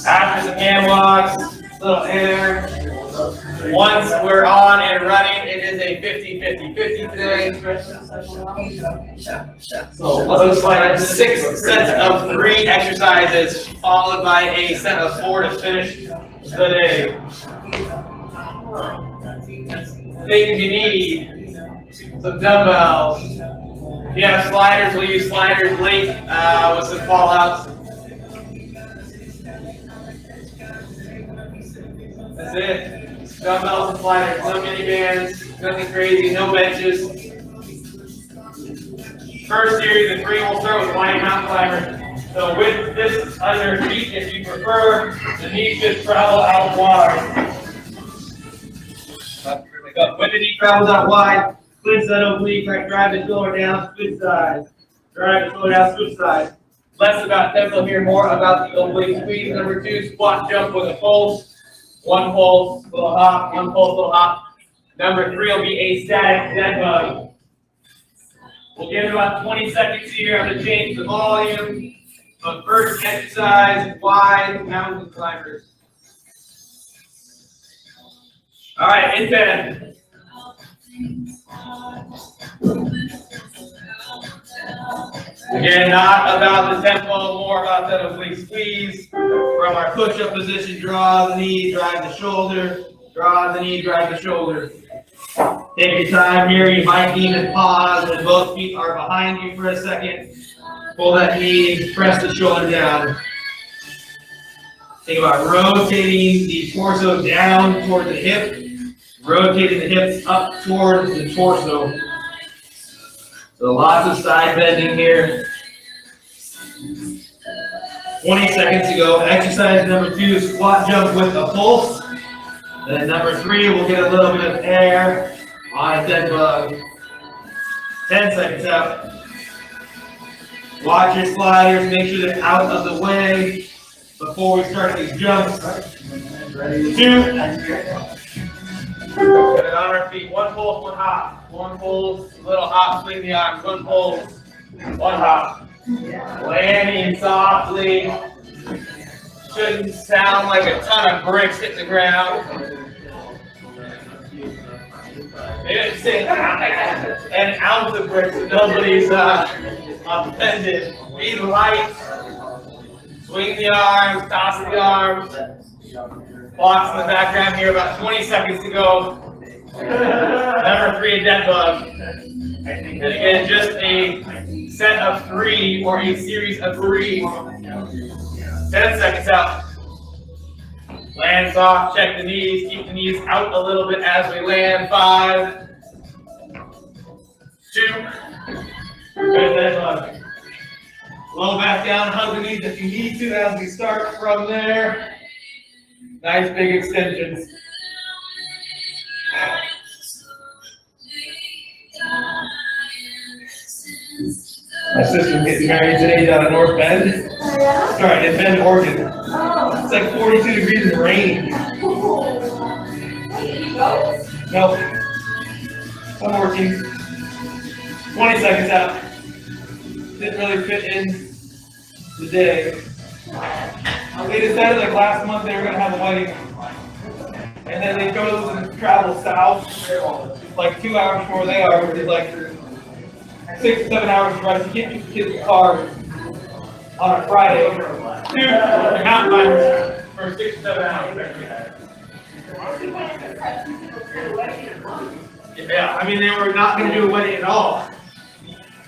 After some hand walks, little air. Once we're on and running, it is a 50-50-50 today. So it looks like 6 sets of 3 exercises, followed by a set of 4 to finish the day. Things you need: some dumbbells. If you have sliders, we'll use sliders late with some fallouts. That's it. Dumbbells and sliders, no mini bands, nothing crazy, no benches. First series of 3 we'll start with lying mountain climbers. So with this under feet, if you prefer, the knee should travel out wide. When the knee travels out wide, switch that oblique, right? Drive the shoulder down, switch side. Drive the shoulder down, switch side. Less about tempo here, more about the oblique squeeze. Number 2, squat jump with a pulse. 1 pulse, little hop, 1 pulse, little hop. Number 3 will be a static dead bug. We'll give it about 20 seconds here. I'm going to change the volume. But first exercise, wide mountain climbers. All right, in bed. Again, not about the tempo, more about that oblique squeeze. From our push-up position, draw the knee, drive the shoulder, draw the knee, drive the shoulder. Take your time here. You might even pause when both feet are behind you for a second. Pull that knee, press the shoulder down. Think about rotating the torso down toward the hip, rotating the hips up towards the torso. So lots of side bending here. 20 seconds to go. Exercise number 2, squat jump with a pulse. And number 3, we'll get a little bit of air on a dead bug. 10 seconds out. Watch your sliders, make sure they're out of the way before we start these jumps. 2. Get it on our feet. 1 pulse, 1 hop. 1 pulse, little hop, swing the arms. 1 pulse, 1 hop. Landing softly. Shouldn't sound like a ton of bricks hitting the ground. They didn't say an ounce of bricks, so nobody's offended. Be light. Swing the arms, toss the arms. Blocks in the background here, about 20 seconds to go. Number 3, a dead bug. And again, just a set of 3 or a series of 3. 10 seconds out. Land soft, check the knees, keep the knees out a little bit as we land. 5, 2, good dead bug. Low back down, hug the knees if you need to as we start from there. Nice big extensions. My sister's getting married today down in North Bend. Oh, yeah? Sorry, in Bend, Oregon. Oh. It's like 42 degrees and rain. Nope. I'm working. 20 seconds out. Didn't really fit in the day. They decided like last month they were going to have a wedding. And then they chose to travel south, like 2 hours before they are, which is like 6 to 7 hours drive to get your kids a car on a Friday. 2 mountain climbers for 6 to 7 hours. Yeah, I mean they were not going to do a wedding at all.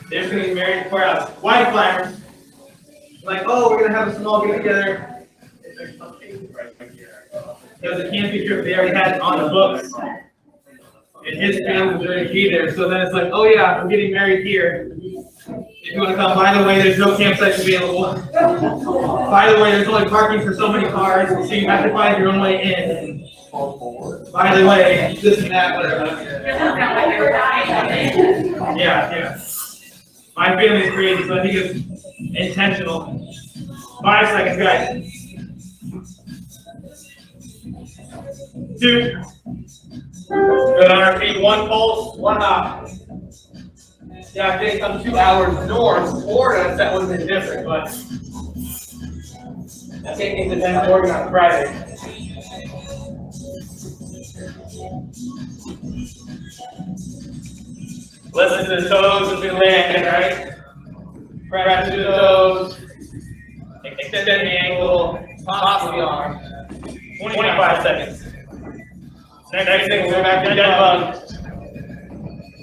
They were going to get married before us. White climbers, like, oh, we're going to have a small get together. Because the camping trip, they already had it on the books. And his family was ready to be there. So then it's like, oh yeah, I'm getting married here. If you want to come, by the way, there's no campsites available. By the way, there's only parking for so many cars, so you have to find your own way in. By the way, this and that, whatever. Yeah. My family's crazy, so I think it's intentional. 5 seconds, guys. 2. Good on our feet. 1 pulse, 1 hop. Yeah, if they come 2 hours north, Florida, that would have been different, but taking the 10 organ on Friday. Listen to the toes as we land, right? Press to the toes. Extend the ankle. Toss the arm. 25 seconds. Next thing, we're back to dead bug.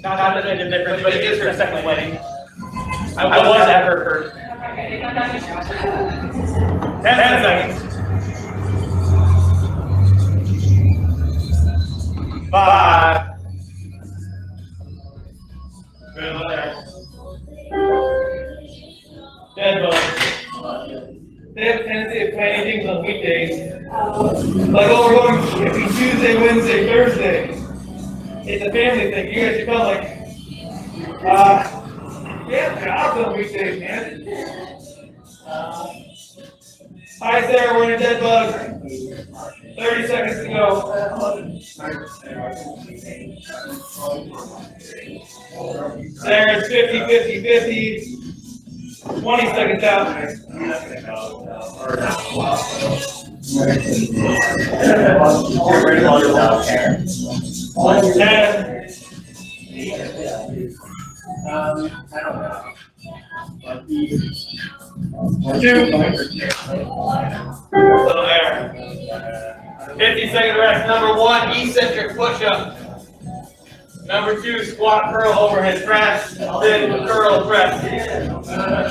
Not that much difference, but it is her second wedding. I was at her first. 10 seconds. 5. Good there. Dead bug. They have a tendency of planning things on weekdays. Like, oh, we're going to Tuesday, Wednesday, Thursday. It's a family thing. You guys should come like, yeah, jobs on weekdays, man. Hi, Sarah, we're in a dead bug. 30 seconds to go. Sarah's 50, 50, 50. 20 seconds out. 10. 2. Little air. 50-second rest. Number 1, eccentric push-up. Number 2, squat, curl, overhead press, then curl press.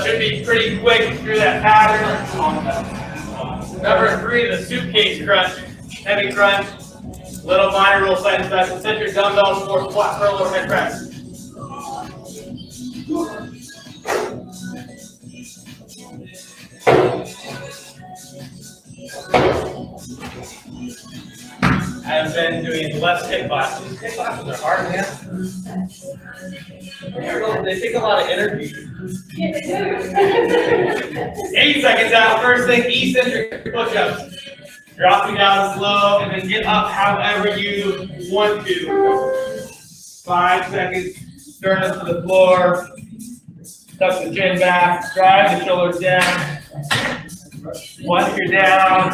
Should be pretty quick through that pattern. Number 3, the suitcase crunch, heavy crunch, little minor roll side special. Set your dumbbells for squat, curl, overhead press. I've been doing less HIIT classes. HIIT classes are hard, man. They take a lot of energy. Yeah, they do. 8 seconds out. First thing, eccentric push-ups. Dropping down slow and then get up however you want to. 5 seconds. Sternum to the floor. Tuck the chin back. Drive the shoulders down. Once you're down,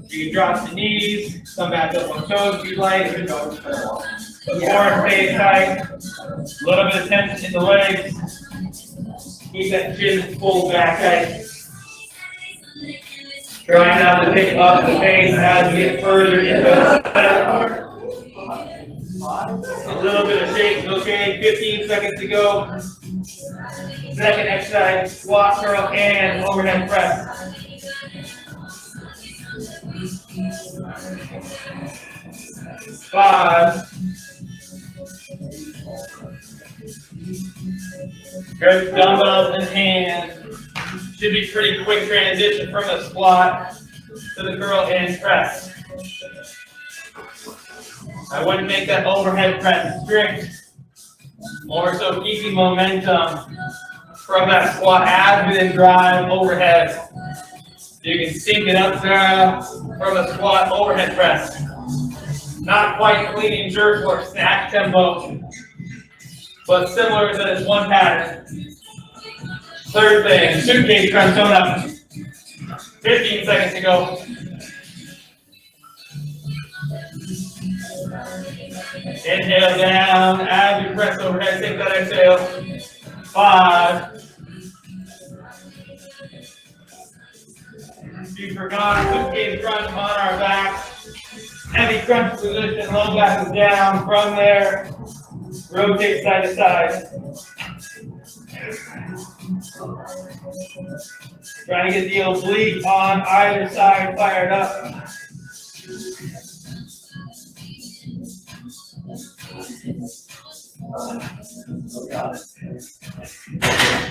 you can drop the knees, come back up on toes if you like. The core stays tight. A little bit of tension in the legs. Keep that chin pulled back tight. Try not to pick up the pace as we get further into the set. A little bit of shake is okay. 15 seconds to go. Second exercise, squat, curl, and overhead press. 5. Grab dumbbells in hand. Should be pretty quick transition from the squat to the curl and press. I wouldn't make that overhead press strict. More so keeping momentum from that squat as we then drive overhead. You can sync it up there from a squat overhead press. Not quite clean and jerk or snatch tempo, but similar to this one pattern. Third thing, suitcase crunch coming up. 15 seconds to go. Inhale down as you press overhead, take that exhale. 5. If you forgot, suitcase crunch on our back. Heavy crunch position, low back is down. From there, rotate side to side. Trying to get the oblique on either side fired up.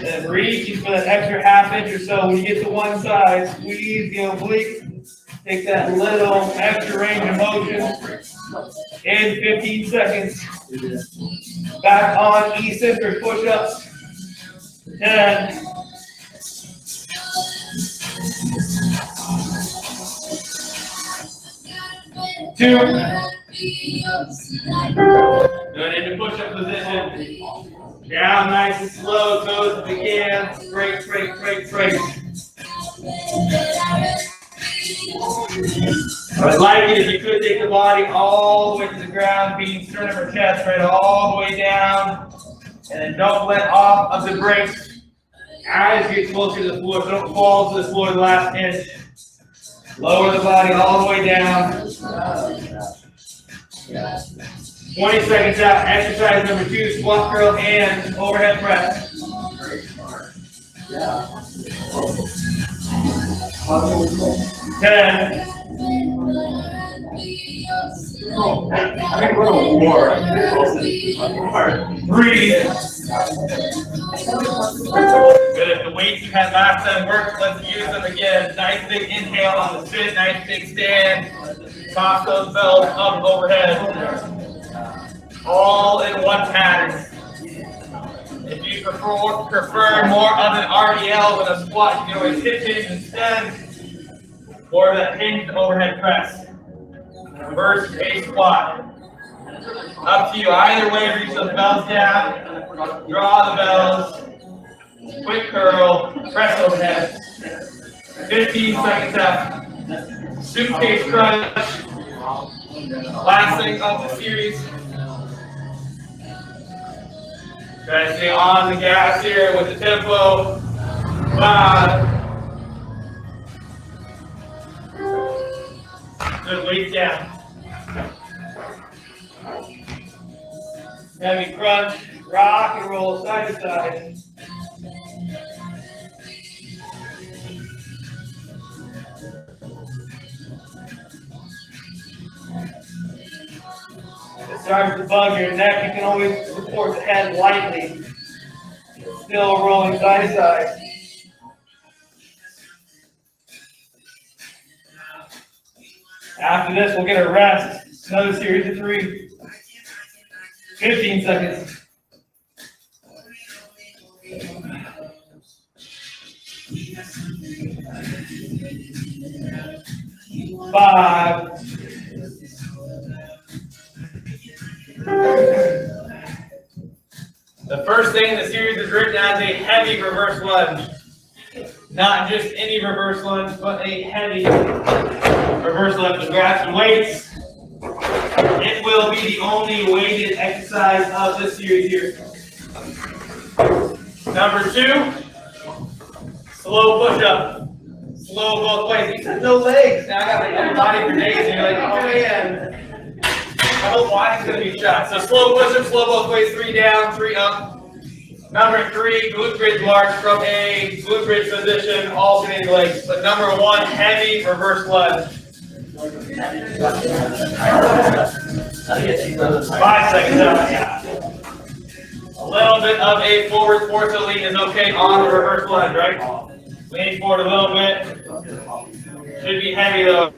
Then reaching for that extra half inch or so. When you get to one side, squeeze the oblique. Take that little extra range of motion. In 15 seconds. Back on eccentric push-ups. 10. 2. Good into push-up position. Down nice and slow, toes if you can. Break, break, break, break. I would like it if you could take the body all the way to the ground, being sternum or chest, right, all the way down. And then don't let off of the brakes as you get closer to the floor. So don't fall to the floor the last inch. Lower the body all the way down. 20 seconds out. Exercise number 2, squat curl and overhead press. 10. Breathe. Good. If the weights you had last time worked, let's use them again. Nice big inhale on the sit, nice big stand. Toss those bells up overhead. All in one pattern. If you prefer more of an RDL with a squat, you can always hip hinge instead. Or that hinged overhead press. Reverse a squat. Up to you. Either way, reach those bells down. Draw the bells. Quick curl. Press overhead. 15 seconds out. Suitcase crunch. Last thing of the series. Try to stay on the gas here with the tempo. 5. Good, weight down. Heavy crunch, rock and roll side to side. If it starts to bug your neck, you can always support the head lightly. Still rolling side to side. After this, we'll get a rest. Another series of 3. 15 seconds. 5. The first thing in the series is written as a heavy reverse lunge. Not just any reverse lunge, but a heavy reverse lunge. Grab some weights. It will be the only weighted exercise of this series here. Number 2, slow push-up. Slow both ways. You said no legs. Now I got my upper body for days, and you're like, oh man, my whole body's gonna be shot. So slow push-up, slow both ways. 3 down, 3 up. Number 3, glute bridge march from a glute bridge position, alternating legs. But number 1, heavy reverse lunge. 5 seconds out. A little bit of a forward torso lean is okay on the reverse lunge, right? Lean forward a little bit. Should be heavy though.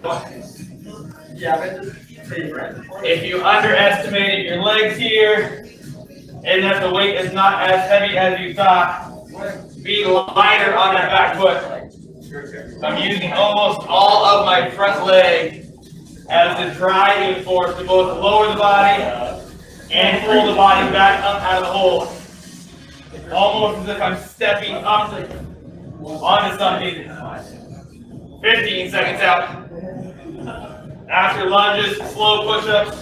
If you underestimated your legs here, and that the weight is not as heavy as you thought, be lighter on that back foot. I'm using almost all of my front leg as the driving force to both lower the body and pull the body back up out of the hole. Almost as if I'm stepping up onto something. 15 seconds out. After lunges, slow push-ups.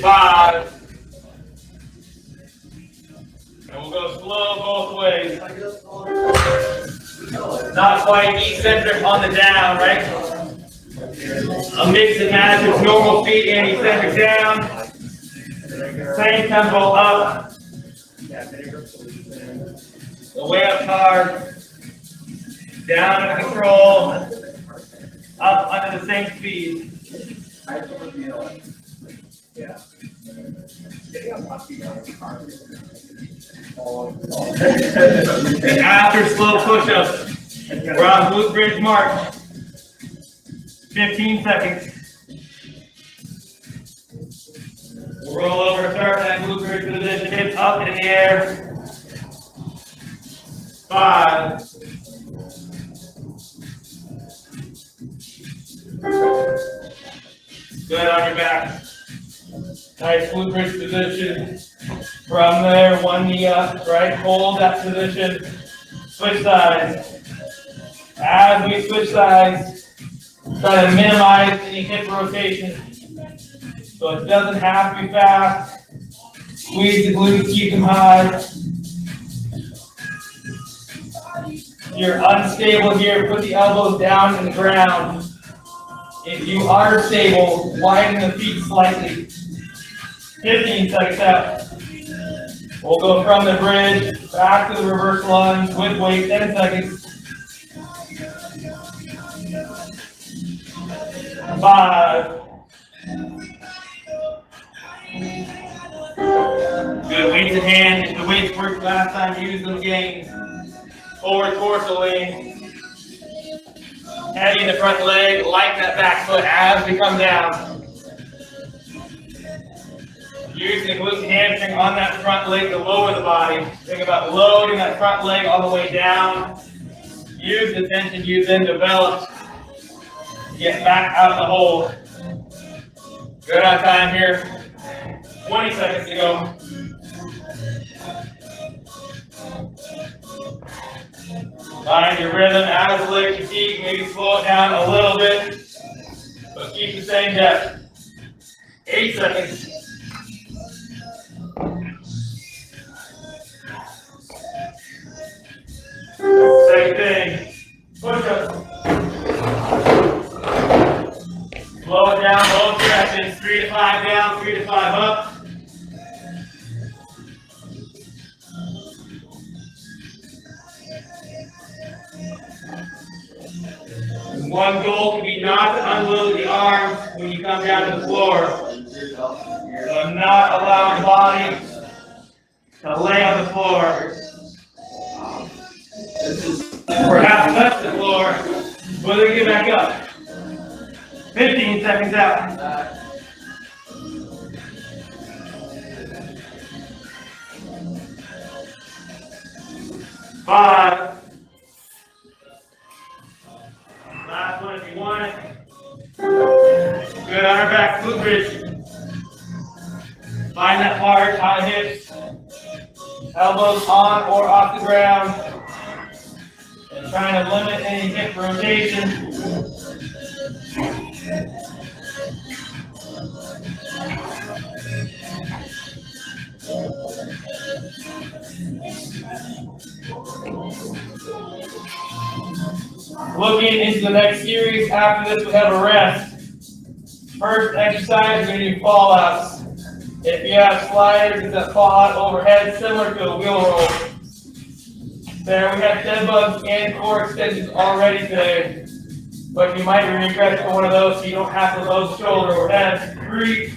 5. And we'll go slow both ways. Not quite eccentric on the down, right? A mix and match of normal feet and eccentric down. Same tempo up. The way up hard. Down under control. Up under the same speed. Yeah. And after slow push-ups, we're on glute bridge march. 15 seconds. We'll roll over, start that glute bridge position, hips up in the air. 5. Good on your back. Nice glute bridge position. From there, one knee up, right? Hold that position. Switch sides. As we switch sides, try to minimize any hip rotation so it doesn't have to be fast. Squeeze the glutes, keep them high. If you're unstable here, put the elbows down in the ground. If you are stable, widen the feet slightly. 15 seconds out. We'll go from the bridge back to the reverse lunge with weight, 10 seconds. 5. Good, weights in hand. If the weights worked last time, use them again. Forward torso lean. Heavy in the front leg, lighten that back foot as we come down. Use the glute and hamstring on that front leg to lower the body. Think about loading that front leg all the way down. Use the tension you then developed. Get back out of the hole. Good on time here. 20 seconds to go. Find your rhythm as the leg fatigue. Maybe slow it down a little bit, but keep the same depth. 8 seconds. Same thing. Push up. Slow it down, low stretches. 3 to 5 down, 3 to 5 up. One goal can be not to unload the arms when you come down to the floor. So not allow the body to lay on the floor. Perhaps touch the floor, but then get back up. 15 seconds out. 5. Last one if you want it. Good on our back, glute bridge. Find that hard, high hips. Elbows on or off the ground. And trying to limit any hip rotation. Looking into the next series, after this we have a rest. First exercise is going to be fallouts. If you have sliders, it's a fallout overhead, similar to a wheel roll. There we have dead bugs and core extensions already today. But you might regret for one of those so you don't have to load shoulder overhead. 3.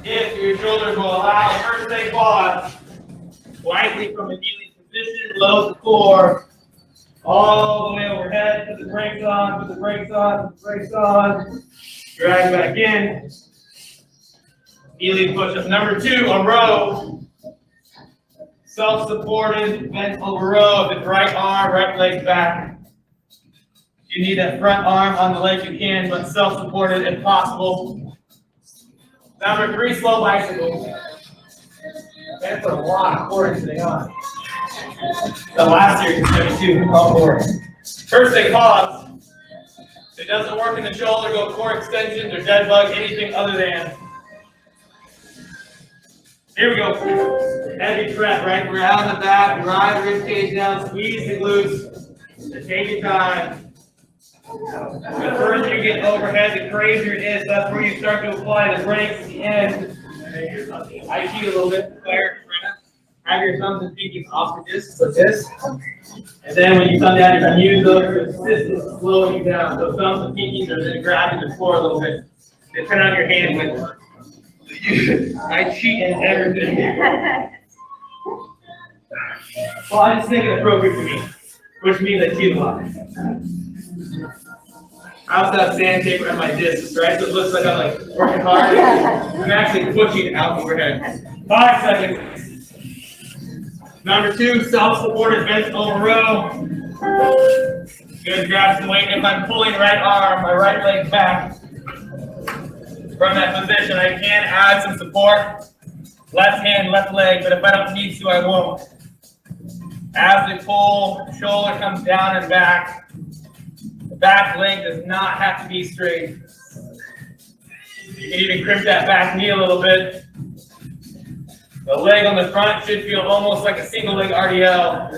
If your shoulders will allow, first day fallout. Slightly from a kneeling position, load the core. All the way overhead, put the brakes on, put the brakes on, put the brakes on. Drag back in. Kneeling push-up. Number 2, a row. Self-supported, bent over row. If it's right arm, right leg back. If you need that front arm on the leg, you can, but self-supported if possible. Number 3, slow bicycle. That's a lot of core today on. The last series is 22, all core. First thing, pause. If it doesn't work in the shoulder, go core extensions or dead bug, anything other than. Here we go. Heavy press, right? We're out of the back, drive the rib cage down, squeeze the glutes. So take your time. The further you get overhead, the crazier it is. That's where you start to apply the brakes at the end. I cheat a little bit. Claire, have your thumbs and pinkies off the disc, like this. And then when you come down, you're going to use those to assist in slowing you down. So thumbs and pinkies are then grabbing the floor a little bit. Then turn on your hand with I cheat in everything. Well, I just think it's appropriate for me, which means I cheat a lot. I also have sandpaper on my discs, right? So it looks like I'm like working hard. I'm actually pushing out overhead. 5 seconds. Number 2, self-supported bent over row. Good, grab some weight. If I'm pulling right arm, my right leg back from that position, I can add some support. left hand, left leg, but if I don't need to, I won't. As we pull, shoulder comes down and back. The back leg does not have to be straight. You can even crimp that back knee a little bit. The leg on the front should feel almost like a single leg RDL.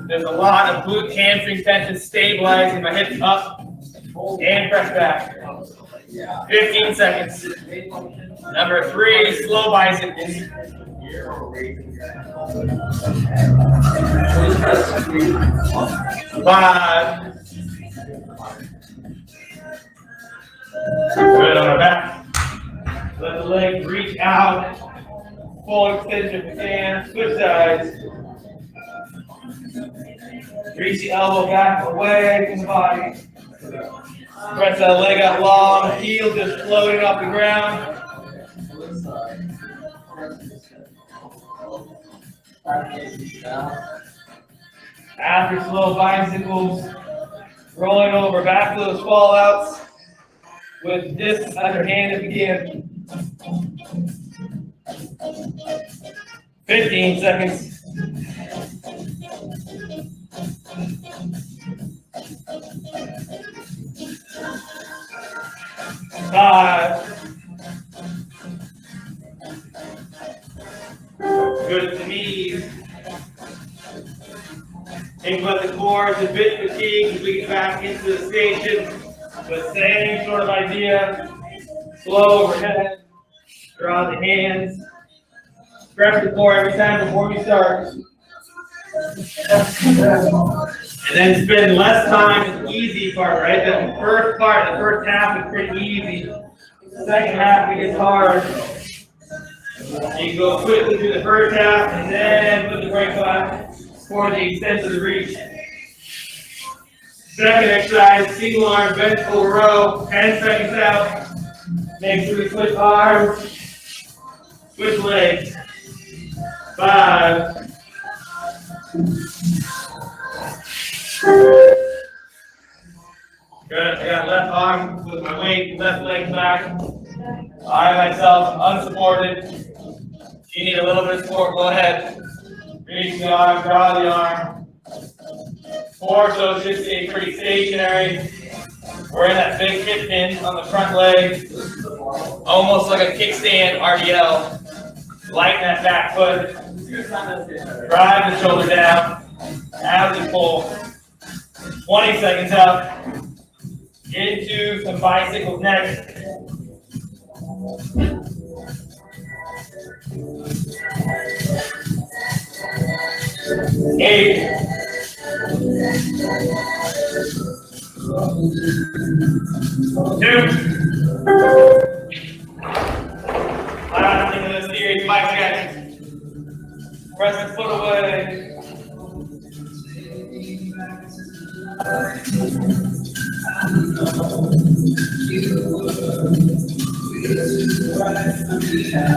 There's a lot of glute hamstring tension stabilizing my hips up and press back. 15 seconds. Number 3, slow bicycles. 5. Good on our back. Let the legs reach out. Full extension if you can. Switch sides. Reach the elbow back away from the body. Press that leg out long. Heel just floating off the ground. After slow bicycles, rolling over back to those fallouts with discs underhand at the beginning. 15 seconds. 5. Good to the knees. Think about the core, it's a bit fatigued as we get back into the station. But same sort of idea. Slow overhead. Draw the hands. Stretch the core every time before we start. And then spend less time in the easy part, right? The first part, the first half is pretty easy. The second half it gets hard. You go quickly through the first half and then put the brake on for the extent of the reach. Second exercise, single arm bench pull row, 10 seconds out. Make sure we switch arms, switch legs. 5. Good, I got left arm with my weight, left leg back. I myself unsupported. If you need a little bit of support, go ahead. Reach the arm, draw the arm. Torso should stay pretty stationary. We're in that big hip hinge on the front leg. Almost like a kickstand RDL. Lighten that back foot. Drive the shoulder down. As we pull. 20 seconds out. Into some bicycles next. 8. 2. Last thing in this series, 5 seconds. Press the foot away.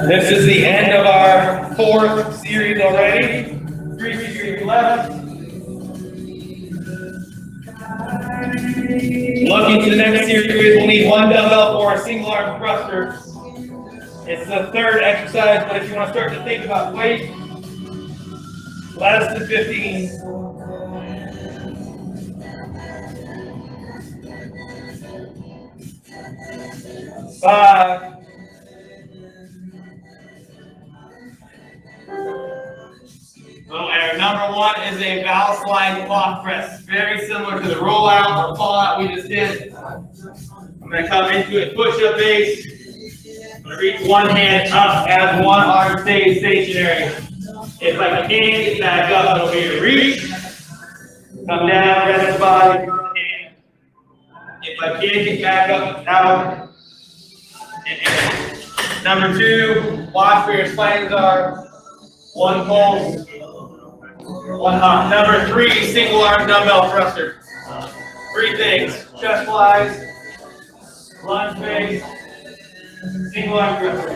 This is the end of our 4th series already. 3 series left. Looking to the next series, we'll need 1 dumbbell for a single arm thruster. It's the 3rd exercise, but if you want to start to think about weight, less than 15. 5. Well, our number 1 is a bow slide clock press. Very similar to the rollout or fallout we just did. I'm going to come into a push-up base. I'm going to reach one hand up as one arm stays stationary. If I can't get back up, it'll be a reach. Come down, rest the body. If I can't get back up, out. Number 2, watch where your spines are. 1 pull, 1 hop. Number 3, single arm dumbbell thruster. 3 things: chest flies, lunge base, single arm thruster.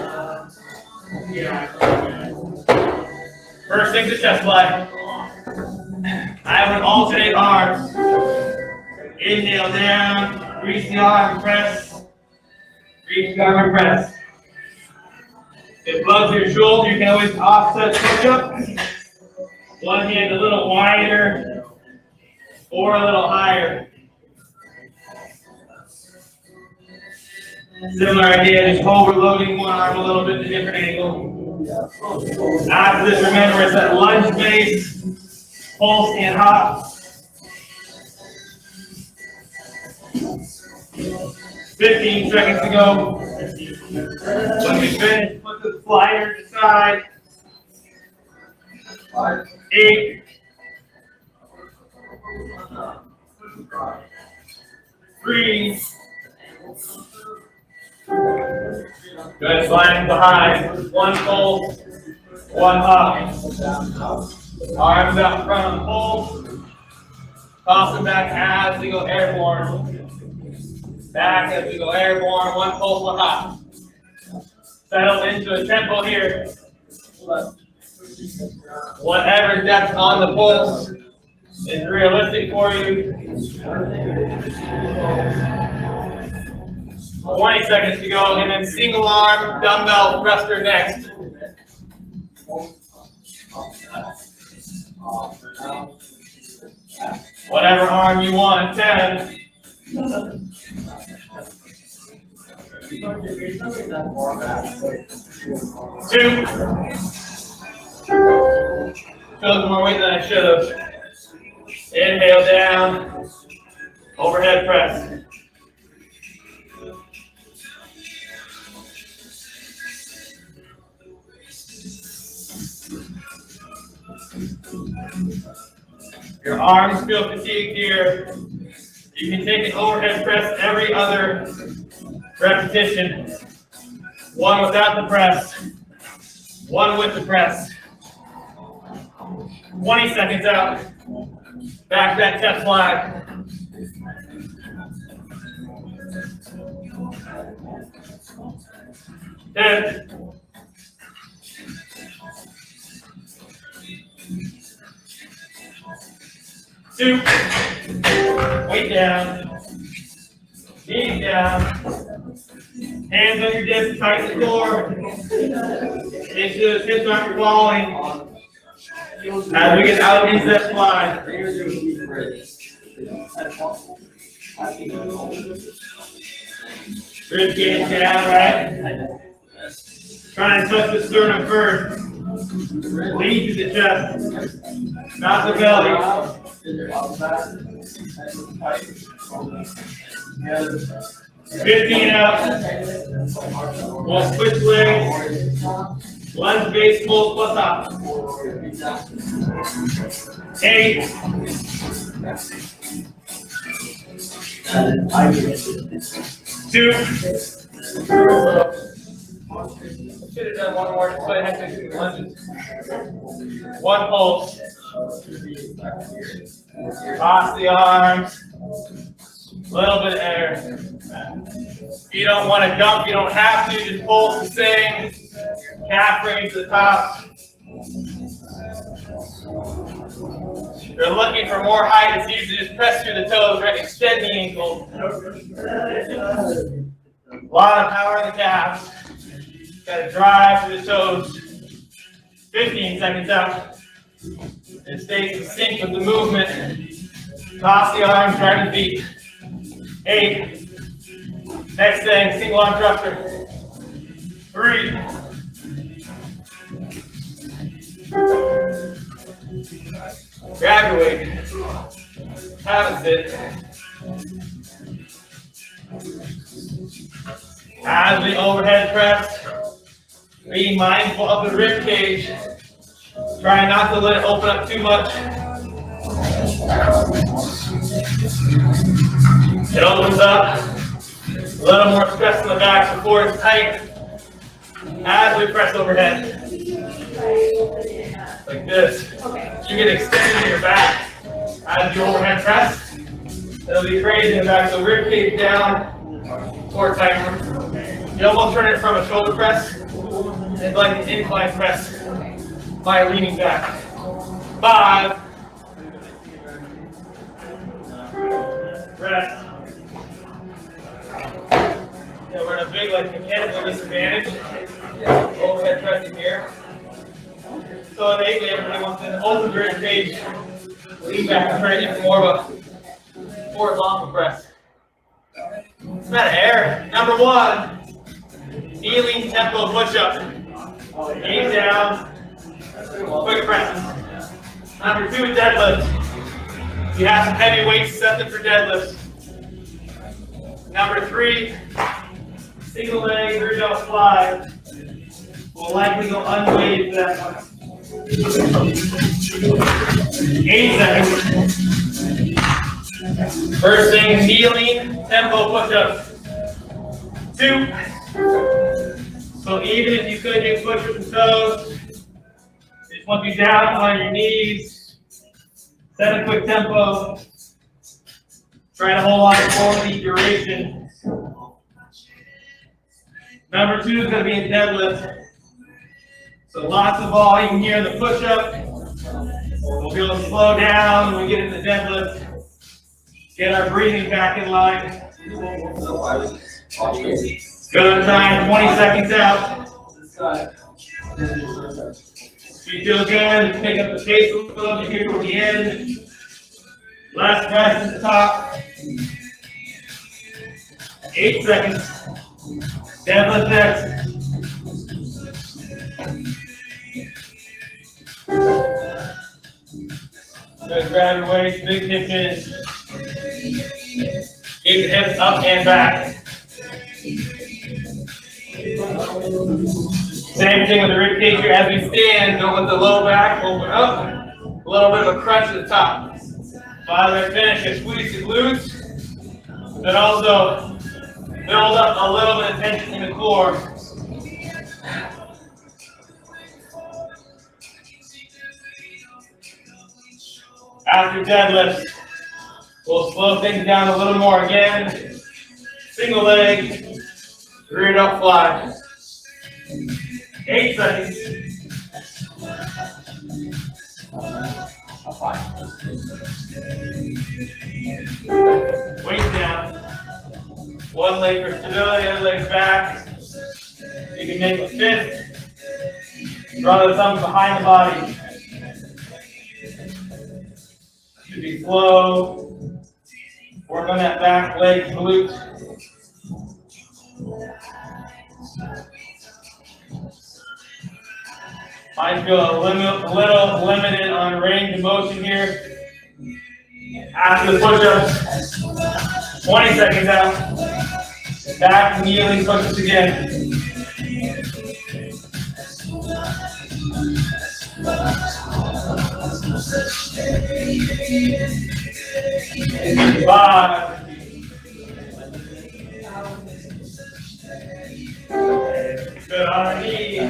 First thing's a chest fly. I have an alternate arms. Inhale down, reach the arm, press. Reach the arm and press. If it loves your shoulder, you can always offset push-up. One hand a little wider or a little higher. Similar idea, just overloading one arm a little bit at a different angle. After this, remember it's that lunge base, pulse and hop. 15 seconds to go. When we finish, put the slider to the side. 8. 3. Good, sliding behind. 1 pull, 1 hop. Arms out front on the pull. Toss them back as we go airborne. Back as we go airborne. 1 pulse, 1 hop. Settle into a tempo here. Whatever depth on the pulse is realistic for you. 20 seconds to go, and then single arm dumbbell thruster next. Whatever arm you want. 10. 2. Took more weight than I should have. Inhale down. Overhead press. Your arms feel fatigued here. You can take an overhead press every other repetition. 1 without the press. 1 with the press. 20 seconds out. Back that chest slide. Ten. 2. Weight down. Knees down. Hands on your dips, tight the core. Into the hips aren't falling. As we get out into that slide. Rib cage down, right? Try and touch the sternum first. Lead to the chest, not the belly. 15 out. We'll switch legs. Lunge base pull plus hop. 8. 2. Should have done 1 more, so I had to do lunges. 1 pulse. Toss the arms. A little bit of air. If you don't want to jump, you don't have to. Just pulse the same. Calf raise to the top. If you're looking for more height, it's easy to just press through the toes, right? Extend the ankle. A lot of power in the calves. Got to drive through the toes. 15 seconds out. And stay in sync with the movement. Toss the arms, drag the feet. 8. Next thing, single arm thruster. 3. 2. Grab your weight. Have a sit. As we overhead press, be mindful of the rib cage. Try not to let it open up too much. It opens up. A little more stress in the back before it's tight. As we press overhead. Like this. You get extended in your back. As you overhead press, it'll be crazy in the back. So rib cage down or tighter. You almost turn it from a shoulder press into like an incline press by leaning back. 5. Rest. Yeah, we're in a big like mechanical disadvantage. Overhead pressing here. So innately everybody wants an open grip page. Lean back and try to get more of a horizontal press. It's not an error. Number 1, kneeling tempo push-up. Knees down, quick presses. Number 2, deadlift. You have some heavy weights, set them for deadlifts. Number 3, single leg rear delt fly. We'll likely go unweighted for that one. 8 seconds. First thing, kneeling tempo push-ups. 2. So even if you could do push-ups and toes, just want you down on your knees. Set a quick tempo. Try to hold on for the duration. Number 2 is going to be in deadlift. So lots of volume here in the push-up. We'll be able to slow down when we get into deadlift. Get our breathing back in line. Good time, 20 seconds out. If you feel good, pick up the pace a little bit here toward the end. Last press at the top. 8 seconds. Deadlift next. Good, grab your waist, big hip hinge. Keep the hips up and back. Same thing with the rib cage here. As we stand, don't let the low back open up. A little bit of a crunch at the top. By the finish, you squeeze the glutes, but also build up a little bit of tension in the core. After deadlifts, we'll slow things down a little more again. Single leg, rear delt fly. 8 seconds. Weight down. One leg for stability, other leg back. You can make a fist. Draw the thumbs behind the body. Should be slow. Work on that back leg glute. Might feel a little limited on range of motion here. After the push-ups, 20 seconds out. Back kneeling push-ups again. 5. Good on our knees.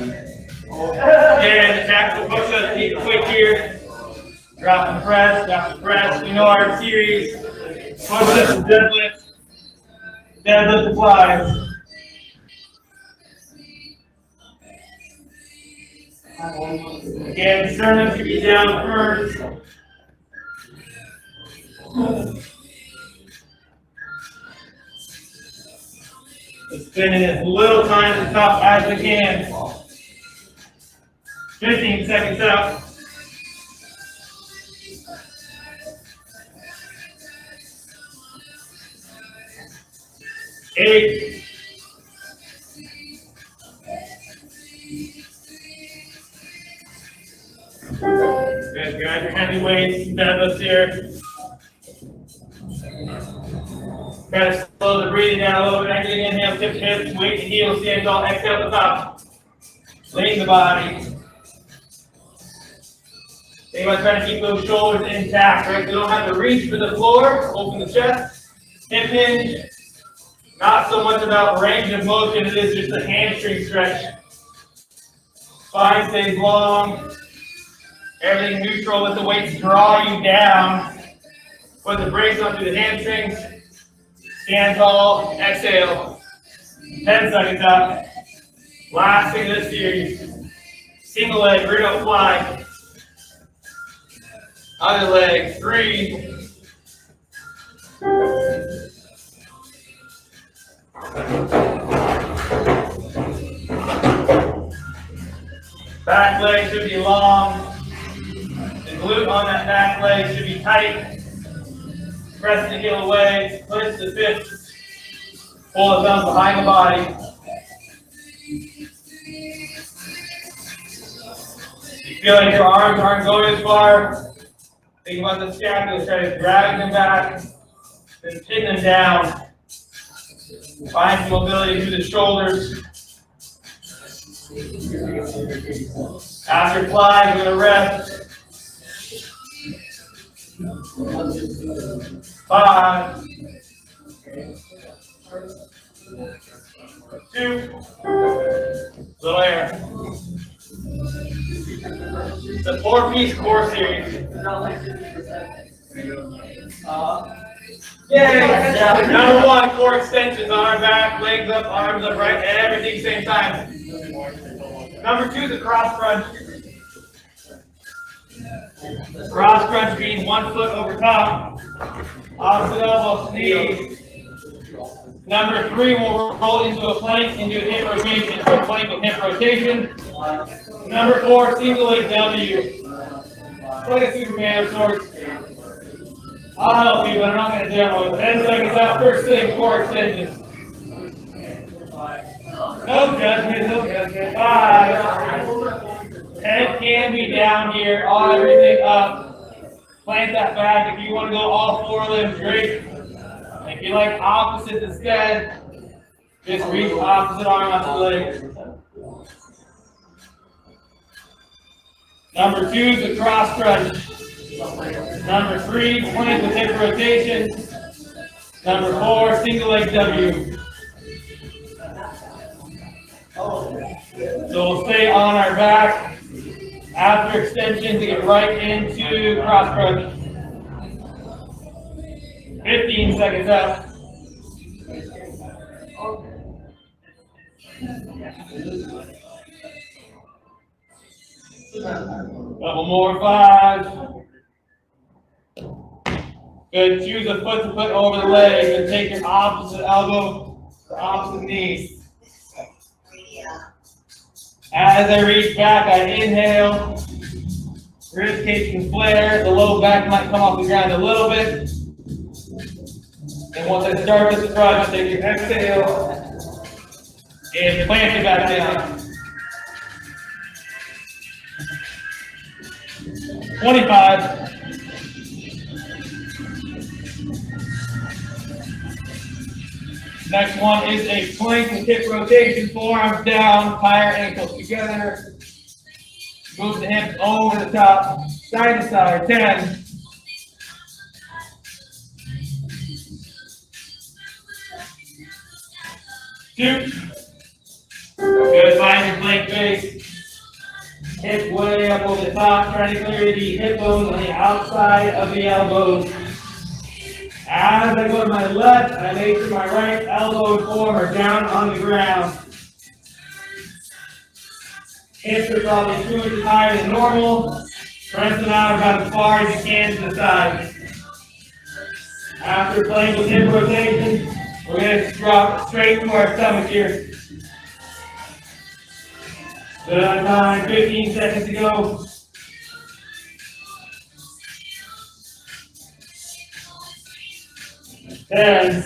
Again, tactical push-ups, keep it quick here. Drop and press, drop and press. We know our series. Push-ups and deadlift. Deadlift and flies. Again, sternum should be down first. Spending as little time at the top as we can. 15 seconds out. 8. Good, grab your heavy weights, deadlifts here. Try to slow the breathing down a little bit. Exhale, inhale, tip hips, weight to heel, stand tall, exhale at the top. Lean the body. Think about trying to keep those shoulders intact, right? You don't have to reach for the floor, open the chest, hip hinge. Not so much about range of motion, it is just a hamstring stretch. Spine stays long. Everything neutral, let the weights draw you down. Put the brakes on through the hamstrings. Stand tall, exhale. 10 seconds out. Last thing of this series. Single leg, rear delt fly. Other leg, 3. Back leg should be long. The glute on that back leg should be tight. Press the heel away, push the fist. Pull the thumbs behind the body. You feel like your arms aren't going as far. Think about the scapula, try to drag them back, then pin them down. Find some mobility through the shoulders. After flying, we're going to rest. 5, 2, little air. It's a 4-piece core series. Yay! Number 1, core extensions, arm back, legs up, arms up, right, and everything same time. Number 2 is a cross crunch. Cross crunch means 1 foot over top, opposite elbow, knee. Number 3 will roll into a plank, into a hip rotation, so a plank with hip rotation. Number 4, single leg W. Like a Superman of sorts. I'll help you, but I'm not going to demo it. 10 seconds out, first thing, core extensions. No judgment, no judgment. 5. Head can be down here, everything up. Plant that back. If you want to go all 4 limbs, great. If you like opposites instead, just reach opposite arm out the leg. Number 2 is the cross crunch. Number 3, plank with hip rotation. Number 4, single leg W. So we'll stay on our back after extension to get right into cross crunch. 15 seconds out. Couple more, 5. Good, choose a foot to put over the leg and take your opposite elbow to opposite knee. As I reach back, I inhale. Rib cage can flare. The low back might come off the ground a little bit. And once I start with the crunch, take your exhale and plant it back down. 25. Next one is a plank with hip rotation, forearms down, tie our ankles together. Move the hips over the top, side to side, 10. 2. Good, find your plank base. Hip way up over the top, trying to clear the hip bones on the outside of the elbows. As I go to my left, I make sure my right elbow and forearm are down on the ground. Hips are probably 2 inches higher than normal. Press them out about as far as you can to the side. After playing with hip rotation, we're going to drop straight to our stomach here. Good time, 15 seconds to go. And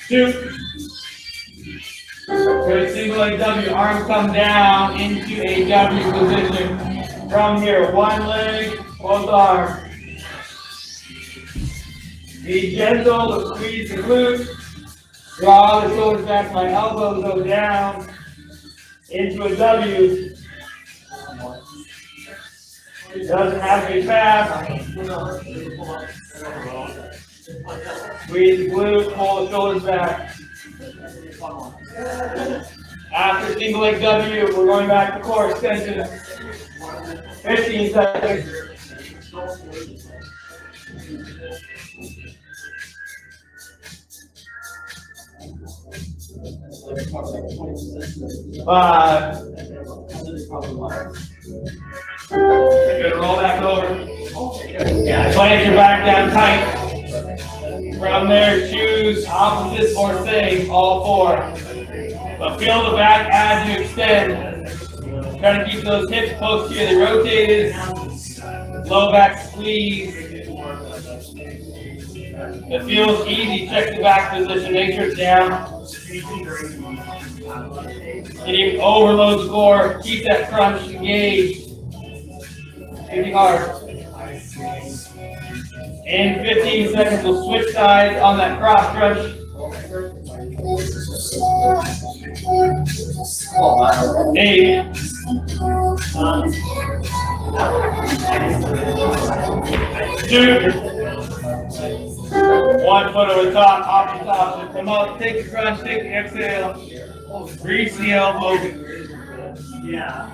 2. Good, single leg W, arms come down into a W position. From here, 1 leg, both arms. Be gentle, but squeeze the glutes. Draw the shoulders back, my elbows go down into a W. It doesn't have to be fast. Squeeze the glutes, pull the shoulders back. After single leg W, we're going back to core extension. 15 seconds. 5. You're gonna roll back over. Plant your back down tight. From there, choose choose opposites or same, all four. But feel the back as you extend. Try to keep those hips posteriorly rotated. Low back squeeze. If it feels easy, check the back position. Make sure it's down. And you overload the core. Keep that crunch engaged. Hitting hard. In 15 seconds, we'll switch sides on that cross crunch. 8. 2. 1 foot over the top, opposite opposite. Come up, take the crunch, take the exhale. Reach the elbow. Yeah.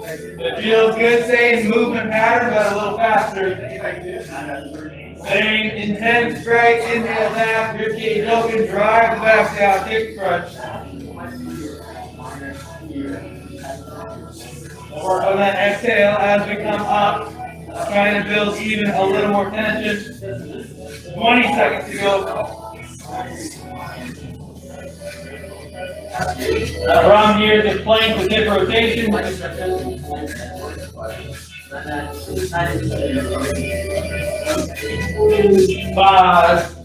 It feels good, same movement pattern, but a little faster. Same intense, right? Inhale back, ribcage open, drive the back down, take the crunch. Work on that exhale as we come up. Trying to build even a little more tension. 20 seconds to go. From here to plank with hip rotation. 5.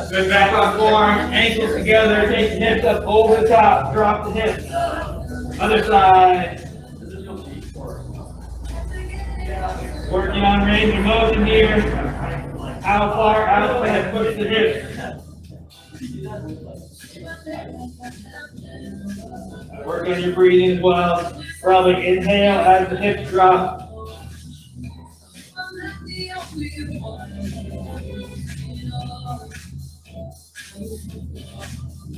Good back on form, ankles together, take the hips up over the top, drop the hips. Other side. Working on range of motion here. How far out can I push the hips? Work on your breathing as well. Probably inhale as the hips drop.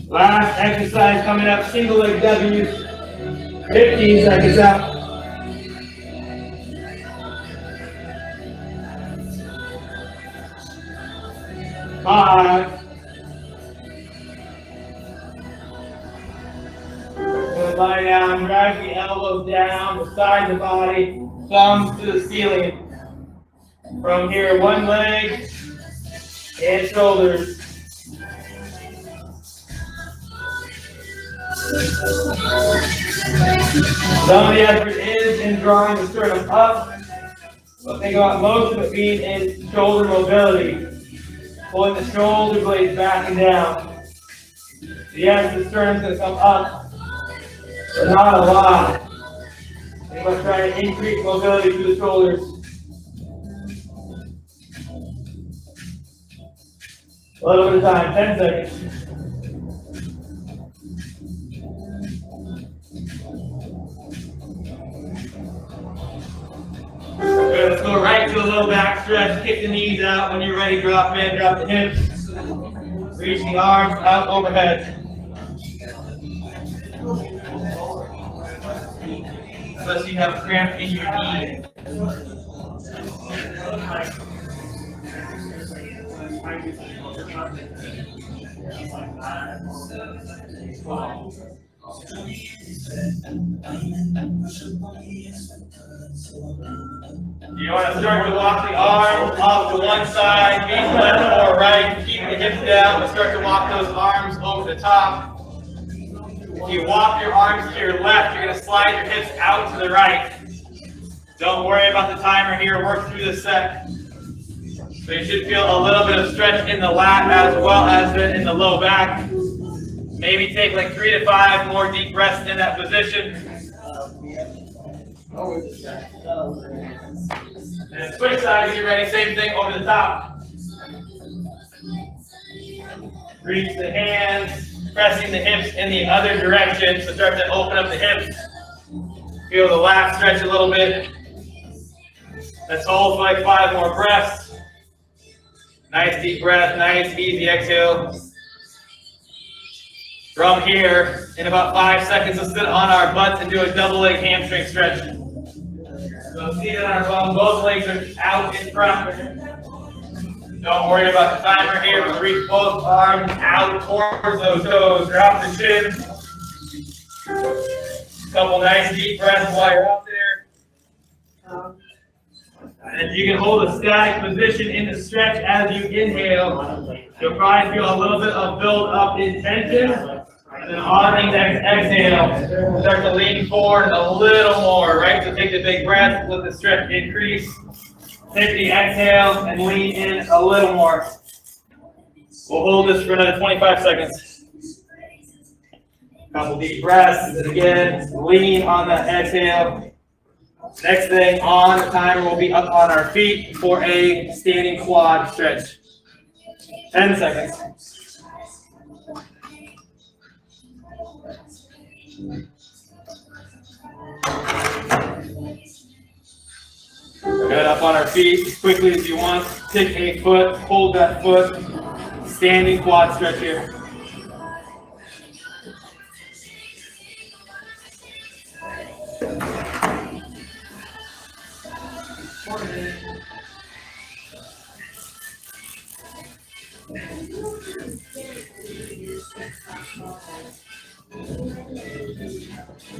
Last exercise coming up, single leg W's. 15 seconds out. 5. Good, lie down, drag the elbows down, beside the body, thumbs to the ceiling. From here, one leg and shoulders. Some of the effort is in drawing the sternum up, but think about most of it being in shoulder mobility. Pulling the shoulder blades back and down. Yes, the sternum's going to come up, but not a lot. We're going to try to increase mobility through the shoulders. A little bit of time, 10 seconds. Good, let's go right to a little back stretch. Kick the knees out. When you're ready, drop in, drop the hips. Reach the arms out overhead. Unless you have a cramp in your knee. You want to start to walk the arms off to one side, feet left or right, keep the hips down, but start to walk those arms over the top. If you walk your arms to your left, you're going to slide your hips out to the right. Don't worry about the timer here, work through the set. So you should feel a little bit of stretch in the lat as well as in the low back. Maybe take like 3 to 5 more deep breaths in that position. And switch sides, get ready, same thing over the top. Reach the hands, pressing the hips in the other direction, so start to open up the hips. Feel the lat stretch a little bit. Let's hold for like 5 more breaths. Nice deep breath, nice easy exhale. From here, in about 5 seconds, let's sit on our butts and do a double leg hamstring stretch. So seated on our bum, both legs are out in front. Don't worry about the timer here, but reach both arms out towards those toes. Drop the chin. Couple nice deep breaths while you're out there. And you can hold a static position in the stretch as you inhale. You'll probably feel a little bit of build up in tension. And then on the exhale, start to lean forward a little more, right? So take the big breath, let the stretch increase. Take the exhale and lean in a little more. We'll hold this for another 25 seconds. Couple deep breaths, and again, lean on the exhale. Next thing on the timer, we'll be up on our feet for a standing quad stretch. 10 seconds. Good, up on our feet as quickly as you want. Take a foot, hold that foot. Standing quad stretch here.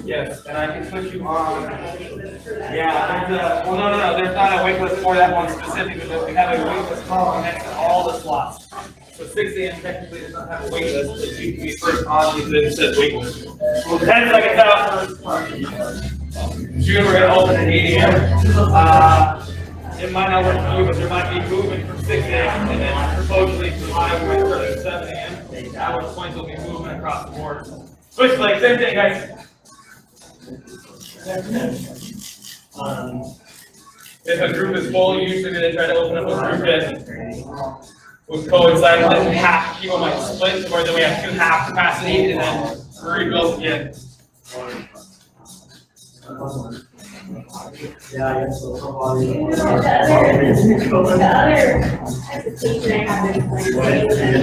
Yes, and I can put you on. Yeah, there's a, well, no, there's not a wait list for that one specifically, but we have a wait list column next to all the slots. So 6 a.m. technically does not have a wait list, but you can be first on because it says wait list. 10 seconds out. June, we're going to open at 8 a.m. It might not work for you, but there might be movement from 6 a.m. and then supposedly July will be further 7 a.m. At which point will be movement across the board. Switch legs, same thing, guys. If a group is full, usually they try to open up a group that would coincide with half. People might split, or then we have 2 half capacity and then rebuild again. The other teacher I have been playing with, and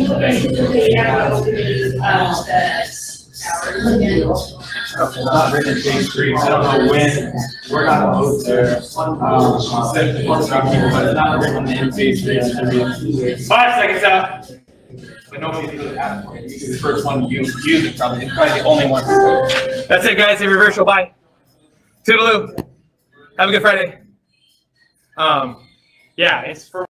like, you basically have opening Not written in phase 3, I don't know when, we're not opposed to, specifically for some people, but it's not written in phase 3. 5 seconds out. But nobody really has it. This is the first one you use it, probably, it's probably the only one. That's it, guys. Reversal. Bye. Toodaloo. Have a good Friday. Yeah, it's for